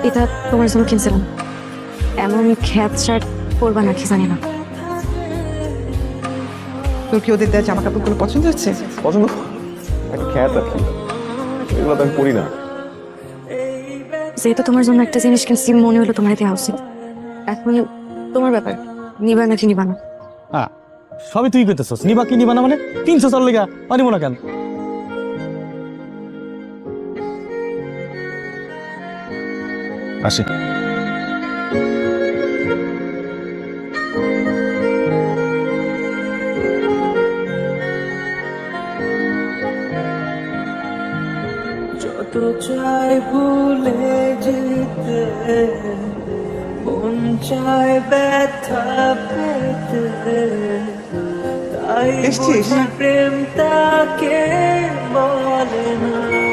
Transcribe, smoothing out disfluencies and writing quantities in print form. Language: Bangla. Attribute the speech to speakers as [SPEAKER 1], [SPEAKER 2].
[SPEAKER 1] এটা তোমার জন্য কিনছিলাম। এমন খ্যাত শার্ট পরবা নাকি জানি না।
[SPEAKER 2] তোর কি ওদের দেওয়া জামা কাপড়গুলো পছন্দ হচ্ছে?
[SPEAKER 3] পছন্দ একটা খ্যাত আর কি, এগুলো তো আমি পড়ি না।
[SPEAKER 1] যেহেতু তোমার জন্য একটা জিনিস কিনছি, মনে হলো তোমার দেওয়া উচিত। এখন তোমার ব্যাপার, নিবা নাকি নিবা না।
[SPEAKER 4] হ্যাঁ, সবই তুই করতেছস। নিবা কি নিবা না মানে 300 চাল লেগা পারিব না কেন? আসি।
[SPEAKER 5] যত চাই ভুলে যেতে, মন চায় ব্যথা পেতে, তাই
[SPEAKER 2] এসছিস?
[SPEAKER 5] বুঝি প্রেম তাকে বলে না।